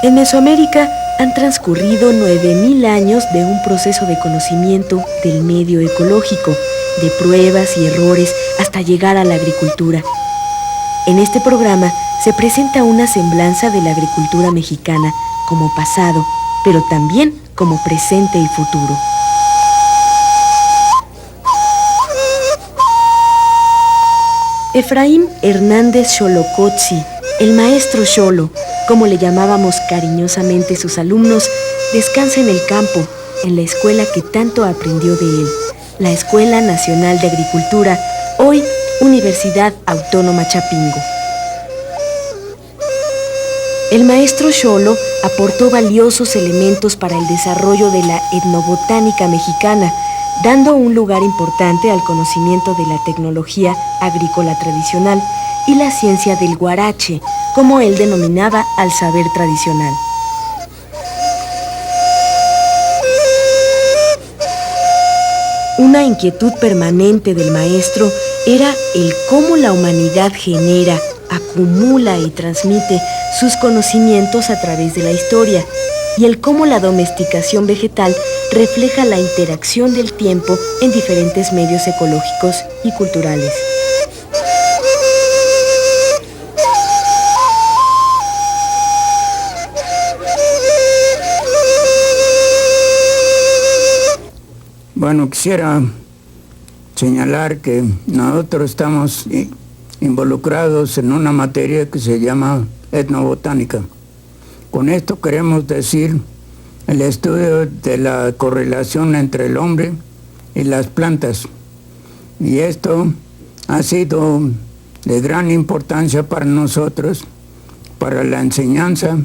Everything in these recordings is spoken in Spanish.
En Mesoamérica han transcurrido 9000 años de un proceso de conocimiento del medio ecológico, de pruebas y errores hasta llegar a la agricultura. En este programa se presenta una semblanza de la agricultura mexicana como pasado, pero también como presente y futuro. Efraín Hernández Xolocotzi, el maestro Xolo, como le llamábamos cariñosamente sus alumnos, descansa en el campo, en la escuela que tanto aprendió de él, la Escuela Nacional de Agricultura, hoy Universidad Autónoma Chapingo. El maestro Xolo aportó valiosos elementos para el desarrollo de la etnobotánica mexicana, dando un lugar importante al conocimiento de la tecnología agrícola tradicional y la ciencia del guarache, como él denominaba al saber tradicional. Una inquietud permanente del maestro era el cómo la humanidad genera, acumula y transmite sus conocimientos a través de la historia, y el cómo la domesticación vegetal refleja la interacción del tiempo en diferentes medios ecológicos y culturales. Bueno, quisiera señalar que nosotros estamos involucrados en una materia que se llama etnobotánica. Con esto queremos decir el estudio de la correlación entre el hombre y las plantas. Y esto ha sido de gran importancia para nosotros, para la enseñanza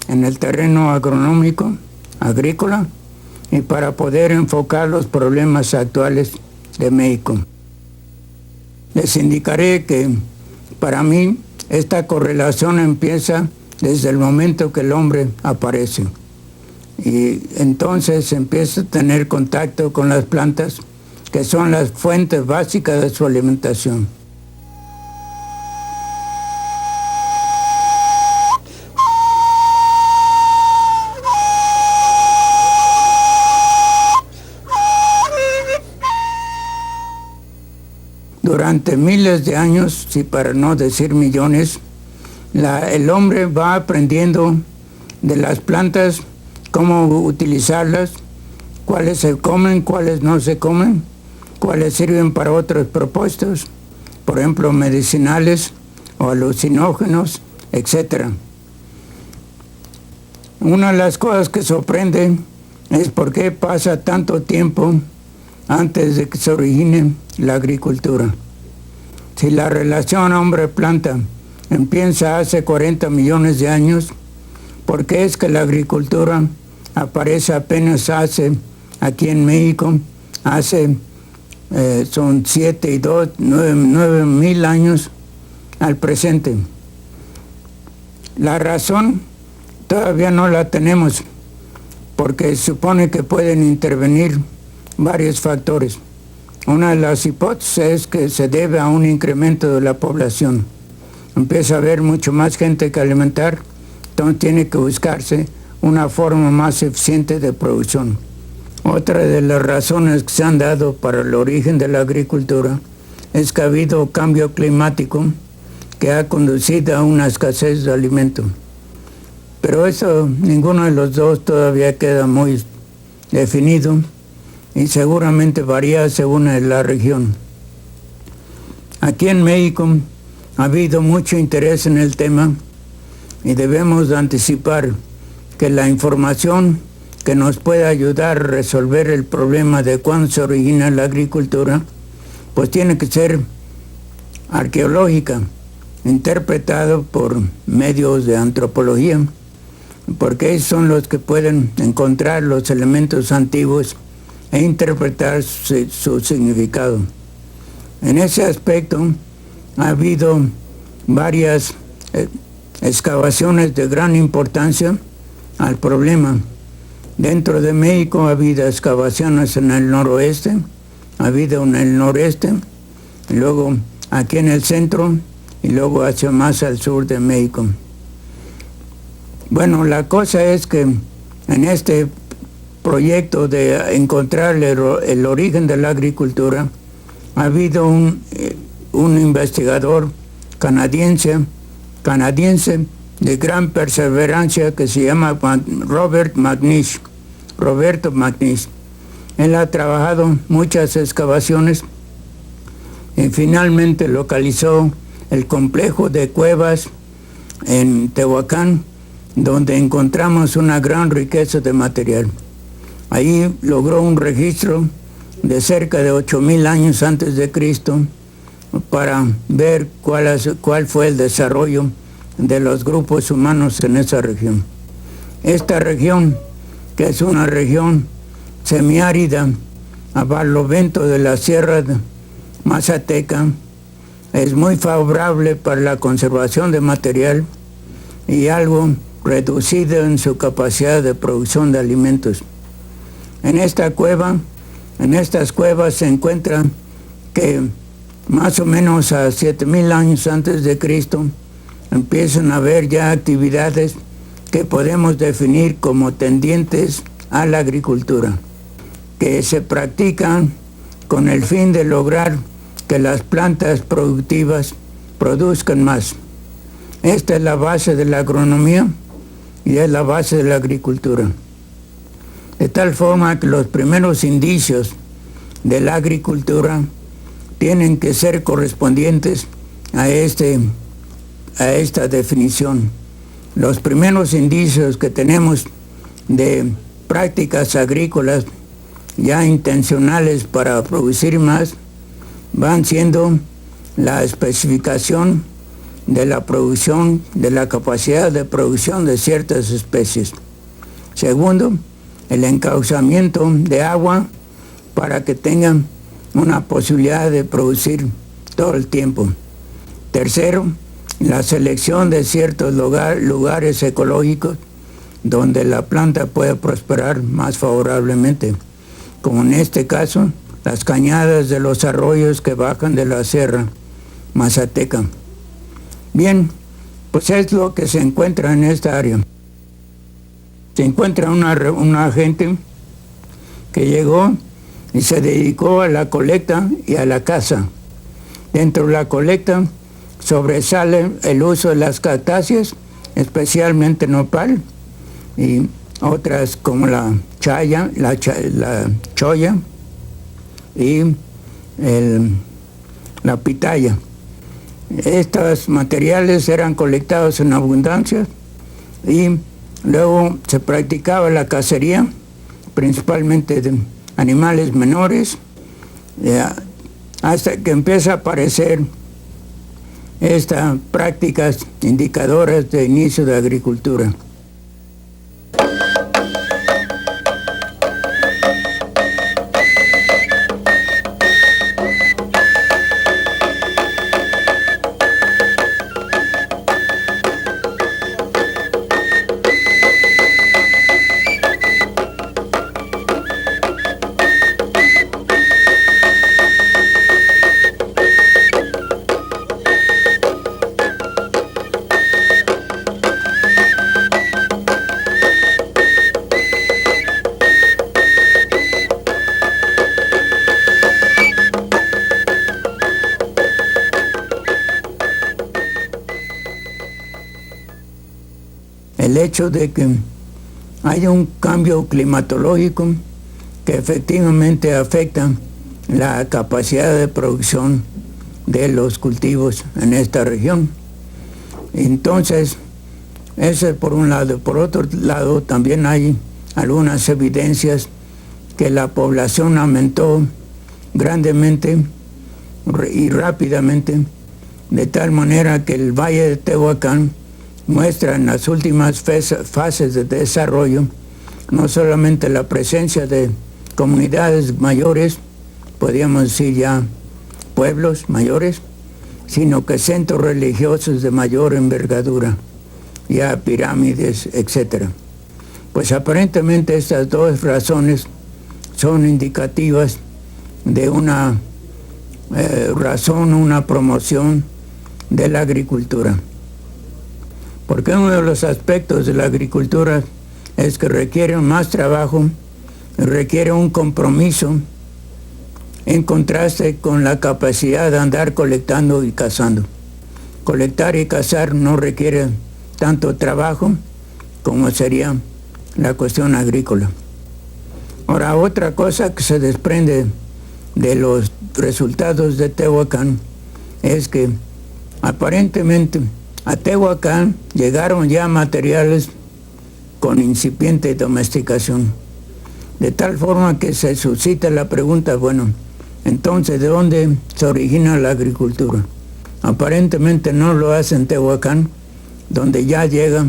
en el terreno agronómico, agrícola, y para poder enfocar los problemas actuales de México. Les indicaré que para mí esta correlación empieza desde el momento que el hombre aparece. Y entonces empieza a tener contacto con las plantas, que son las fuentes básicas de su alimentación. Durante miles de años, y para no decir millones, el hombre va aprendiendo de las plantas cómo utilizarlas, cuáles se comen, cuáles no se comen, cuáles sirven para otros propósitos, por ejemplo, medicinales o alucinógenos, etc. Una de las cosas que sorprende es por qué pasa tanto tiempo antes de que se origine la agricultura. Si la relación hombre-planta empieza hace 40 millones de años, ¿por qué es que la agricultura aparece apenas aquí en México, son 7 y 2, 9 mil años al presente? La razón todavía no la tenemos, porque se supone que pueden intervenir varios factores. Una de las hipótesis es que se debe a un incremento de la población. Empieza a haber mucho más gente que alimentar, entonces tiene que buscarse una forma más eficiente de producción. Otra de las razones que se han dado para el origen de la agricultura es que ha habido cambio climático que ha conducido a una escasez de alimento. Pero eso, ninguno de los dos todavía queda muy definido y seguramente varía según la región. Aquí en México ha habido mucho interés en el tema y debemos anticipar que la información que nos puede ayudar a resolver el problema de cuándo se origina la agricultura, pues tiene que ser arqueológica, interpretado por medios de antropología, porque ellos son los que pueden encontrar los elementos antiguos e interpretar su significado. En ese aspecto ha habido varias excavaciones de gran importancia al problema. Dentro de México ha habido excavaciones en el noroeste, ha habido en el noreste, y luego aquí en el centro y luego hacia más al sur de México. Bueno, la cosa es que en este proyecto de encontrar el origen de la agricultura, ha habido un investigador canadiense de gran perseverancia que se llama Roberto McNish. Él ha trabajado muchas excavaciones y finalmente localizó el complejo de cuevas en Tehuacán, donde encontramos una gran riqueza de material. Ahí logró un registro de cerca de 8,000 años antes de Cristo para ver cuál fue el desarrollo de los grupos humanos en esa región. Esta región, que es una región semiárida a barlovento de la Sierra Mazateca, es muy favorable para la conservación de material y algo reducido en su capacidad de producción de alimentos. En estas cuevas se encuentra que más o menos a 7,000 años antes de Cristo empiezan a haber ya actividades que podemos definir como tendientes a la agricultura, que se practican con el fin de lograr que las plantas productivas produzcan más. Esta es la base de la agronomía y es la base de la agricultura. De tal forma que los primeros indicios de la agricultura tienen que ser correspondientes a esta definición. Los primeros indicios que tenemos de prácticas agrícolas ya intencionales para producir más van siendo la especificación de la producción, de la capacidad de producción de ciertas especies. Segundo, el encauzamiento de agua para que tengan una posibilidad de producir todo el tiempo. Tercero, la selección de ciertos lugares ecológicos donde la planta puede prosperar más favorablemente, como en este caso las cañadas de los arroyos que bajan de la Sierra Mazateca. Bien, pues es lo que se encuentra en esta área. Se encuentra una gente que llegó y se dedicó a la colecta y a la caza. Dentro de la colecta sobresale el uso de las cactáceas, especialmente nopal, y otras como la chaya, la choya y la pitaya. Estos materiales eran colectados en abundancia y luego se practicaba la cacería, principalmente de animales menores, hasta que empieza a aparecer estas prácticas indicadoras de inicio de agricultura. El hecho de que haya un cambio climatológico que efectivamente afecta la capacidad de producción de los cultivos en esta región. Entonces, ese por un lado. Por otro lado, también hay algunas evidencias que la población aumentó grandemente y rápidamente, de tal manera que el Valle de Tehuacán muestra en las últimas fases de desarrollo no solamente la presencia de comunidades mayores, podríamos decir ya pueblos mayores, sino que centros religiosos de mayor envergadura, ya pirámides, etc. Pues aparentemente estas dos razones son indicativas de una razón, una promoción de la agricultura. porque uno de los aspectos de la agricultura es que requiere más trabajo, requiere un compromiso, en contraste con la capacidad de andar colectando y cazando. Colectar y cazar no requiere tanto trabajo como sería la cuestión agrícola. Ahora, otra cosa que se desprende de los resultados de Tehuacán es que aparentemente a Tehuacán llegaron ya materiales con incipiente domesticación, de tal forma que se suscita la pregunta, bueno, entonces, ¿de dónde se origina la agricultura? Aparentemente no lo hace en Tehuacán, donde ya llega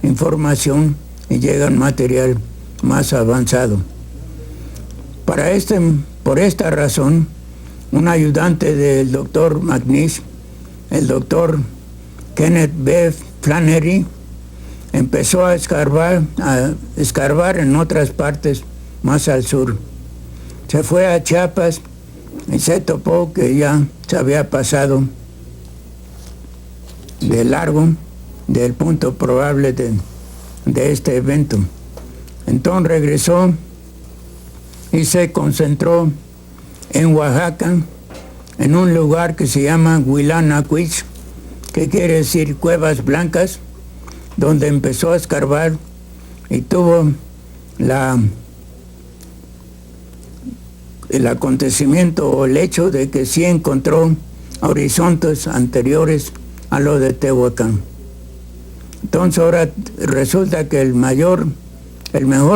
información y llega material más avanzado. Por esta razón, un ayudante del doctor McNish, el doctor Kenneth B. Flannery, empezó a escarbar en otras partes más al sur. Se fue a Chiapas y se topó que ya se había pasado de largo del punto probable de este evento. Entonces regresó y se concentró en Oaxaca, en un lugar que se llama Huilanacuich, que quiere decir cuevas blancas, donde empezó a escarbar y tuvo el acontecimiento o el hecho de que sí encontró horizontes anteriores a lo de Tehuacán. Entonces ahora resulta que el mejor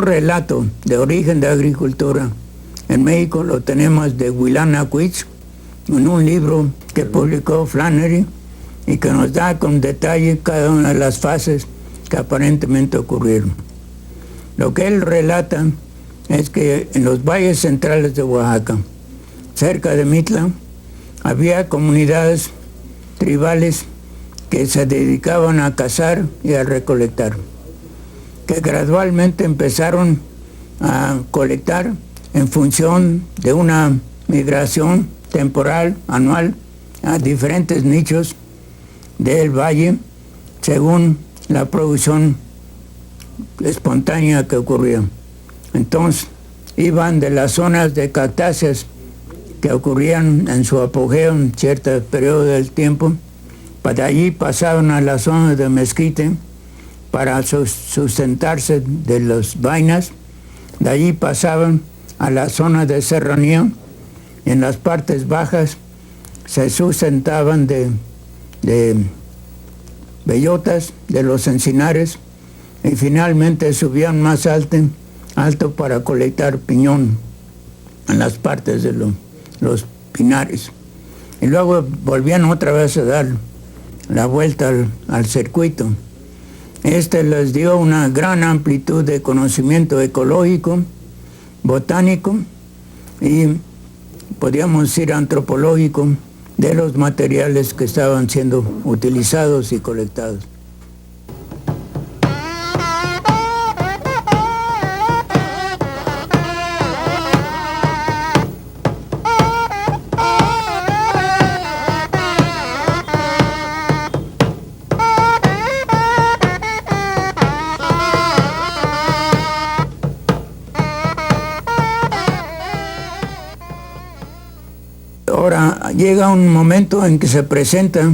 relato de origen de agricultura en México lo tenemos de Huilanacuich, en un libro que publicó Flannery y que nos da con detalle cada una de las fases que aparentemente ocurrieron. Lo que él relata es que en los valles centrales de Oaxaca, cerca de Mitla, había comunidades tribales que se dedicaban a cazar y a recolectar, que gradualmente empezaron a colectar en función de una migración temporal, anual, a diferentes nichos del valle, según la producción espontánea que ocurría. Entonces, iban de las zonas de cactáceas que ocurrían en su apogeo en cierto periodo del tiempo, para allí pasaban a la zona de mezquite para sustentarse de las vainas, de allí pasaban a la zona de serranía, en las partes bajas se sustentaban de bellotas, de los encinares, y finalmente subían más alto para colectar piñón en las partes de los pinares. Y luego volvían otra vez a dar la vuelta al circuito. Este les dio una gran amplitud de conocimiento ecológico, botánico y, podríamos decir, antropológico de los materiales que estaban siendo utilizados y colectados. Ahora llega un momento en que se presenta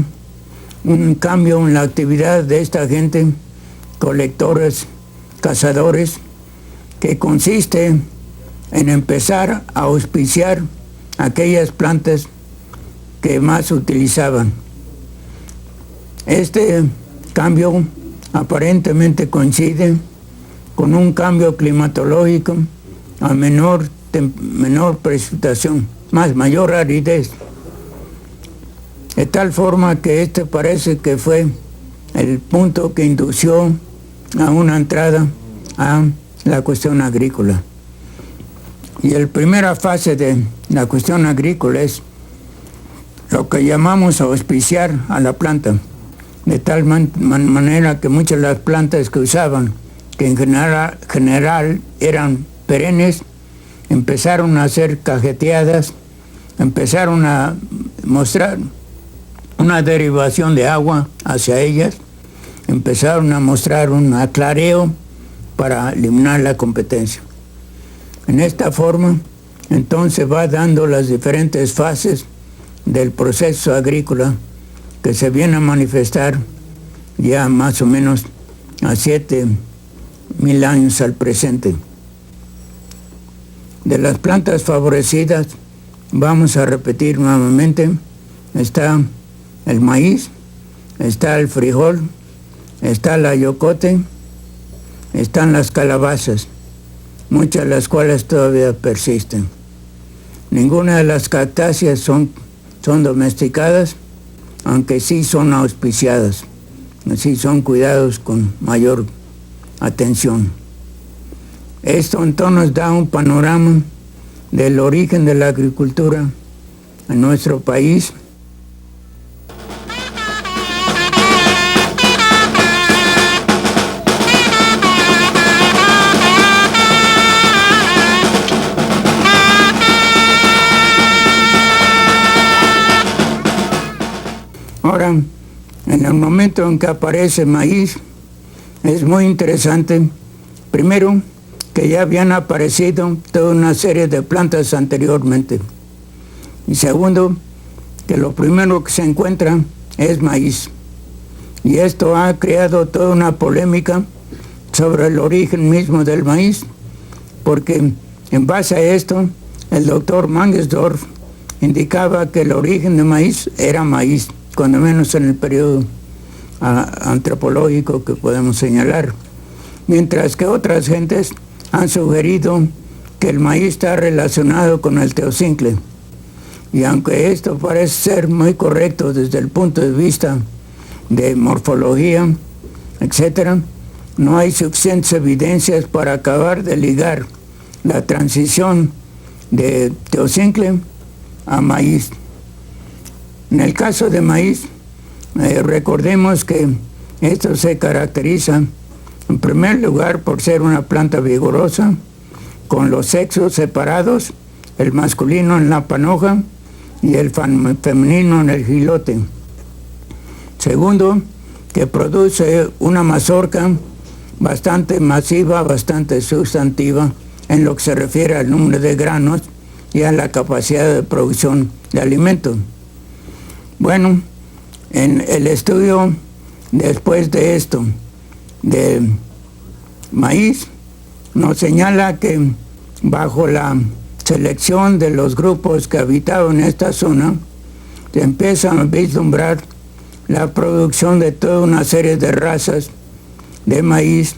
un cambio en la actividad de esta gente, colectores, cazadores, que consiste en empezar a auspiciar aquellas plantas que más utilizaban. Este cambio aparentemente coincide con un cambio climatológico a menor precipitación, mayor aridez, de tal forma que este parece que fue el punto que indució a una entrada a la cuestión agrícola. Y la primera fase de la cuestión agrícola es lo que llamamos auspiciar a la planta, de tal manera que muchas de las plantas que usaban, que en general eran perennes, empezaron a ser cajeteadas, empezaron a mostrar una derivación de agua hacia ellas, empezaron a mostrar un aclareo para eliminar la competencia. En esta forma, entonces va dando las diferentes fases del proceso agrícola que se viene a manifestar ya más o menos a 7.000 años al presente. De las plantas favorecidas, vamos a repetir nuevamente, está el maíz, está el frijol, está la yocote, están las calabazas, muchas de las cuales todavía persisten. Ninguna de las cactáceas son domesticadas, aunque sí son auspiciadas, sí son cuidados con mayor atención. Esto entonces nos da un panorama del origen de la agricultura en nuestro país. Ahora, en el momento en que aparece maíz, es muy interesante, primero, que ya habían aparecido toda una serie de plantas anteriormente. Y segundo, que lo primero que se encuentra es maíz. Y esto ha creado toda una polémica sobre el origen mismo del maíz, porque en base a esto, el doctor Mangersdorf indicaba que el origen del maíz era maíz, cuando menos en el periodo antropológico que podemos señalar, mientras que otras gentes han sugerido que el maíz está relacionado con el teocincle. Y aunque esto parece ser muy correcto desde el punto de vista de morfología, etc., no hay suficientes evidencias para acabar de ligar la transición de teocincle a maíz. En el caso de maíz, recordemos que esto se caracteriza en primer lugar por ser una planta vigorosa, con los sexos separados, el masculino en la panoja y el femenino en el jilote. Segundo, que produce una mazorca bastante masiva, bastante sustantiva en lo que se refiere al número de granos y a la capacidad de producción de alimentos. Bueno, en el estudio después de esto, de maíz, nos señala que bajo la selección de los grupos que habitaban en esta zona, se empieza a vislumbrar la producción de toda una serie de razas de maíz,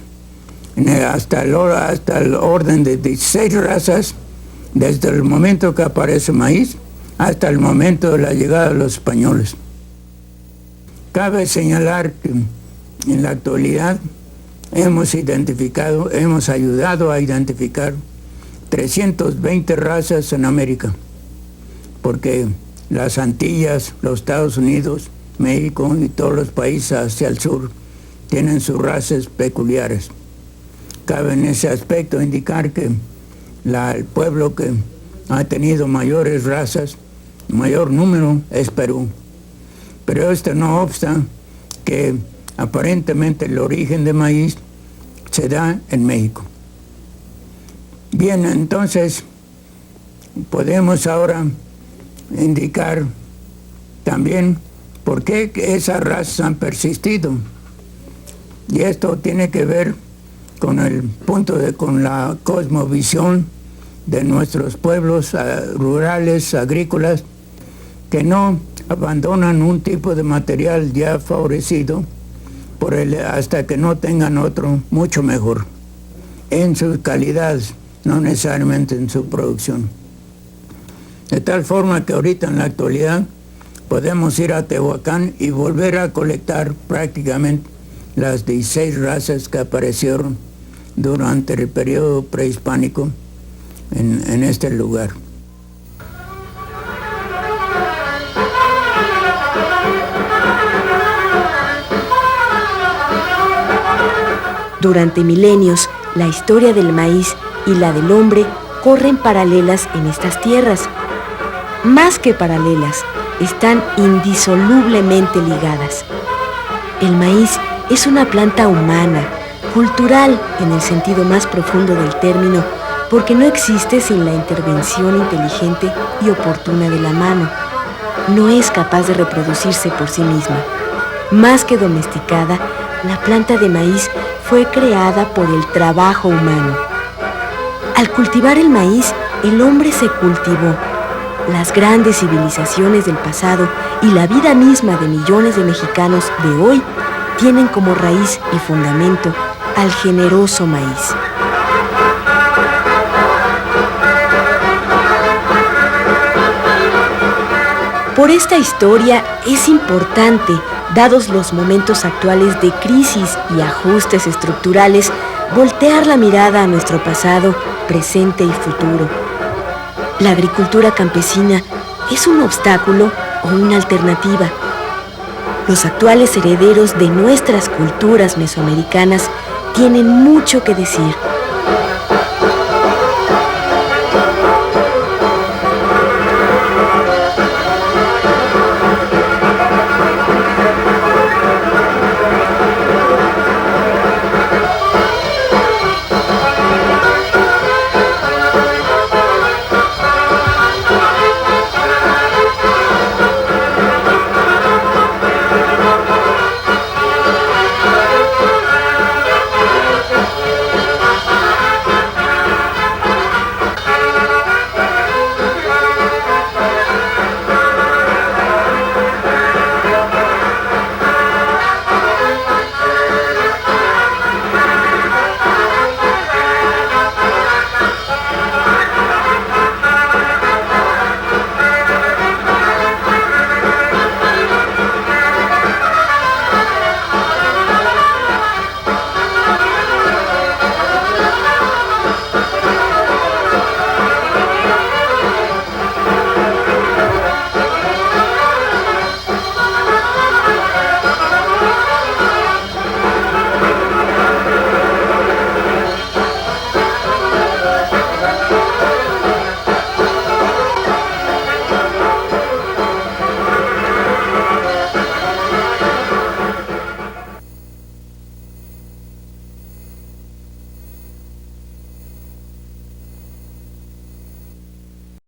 hasta el orden de 16 razas, desde el momento que aparece maíz hasta el momento de la llegada de los españoles. Cabe señalar que en la actualidad hemos ayudado a identificar 320 razas en América, porque las Antillas, los Estados Unidos, México y todos los países hacia el sur tienen sus razas peculiares. Cabe en ese aspecto indicar que el pueblo que ha tenido mayores razas, mayor número, es Perú. Pero esto no obsta que aparentemente el origen de maíz se da en México. Bien, entonces podemos ahora indicar también por qué esas razas han persistido. Y esto tiene que ver con la cosmovisión de nuestros pueblos rurales, agrícolas, que no abandonan un tipo de material ya favorecido hasta que no tengan otro mucho mejor, en sus calidades, no necesariamente en su producción. De tal forma que ahorita en la actualidad podemos ir a Tehuacán y volver a colectar prácticamente las 16 razas que aparecieron durante el periodo prehispánico en este lugar. Durante milenios, la historia del maíz y la del hombre corren paralelas en estas tierras. Más que paralelas, están indisolublemente ligadas. El maíz es una planta humana, cultural en el sentido más profundo del término, porque no existe sin la intervención inteligente y oportuna de la mano. No es capaz de reproducirse por sí misma. Más que domesticada, la planta de maíz fue creada por el trabajo humano. Al cultivar el maíz, el hombre se cultivó. Las grandes civilizaciones del pasado y la vida misma de millones de mexicanos de hoy tienen como raíz y fundamento al generoso maíz. Por esta historia es importante, dados los momentos actuales de crisis y ajustes estructurales, voltear la mirada a nuestro pasado, presente y futuro. ¿La agricultura campesina es un obstáculo o una alternativa? Los actuales herederos de nuestras culturas mesoamericanas tienen mucho que decir.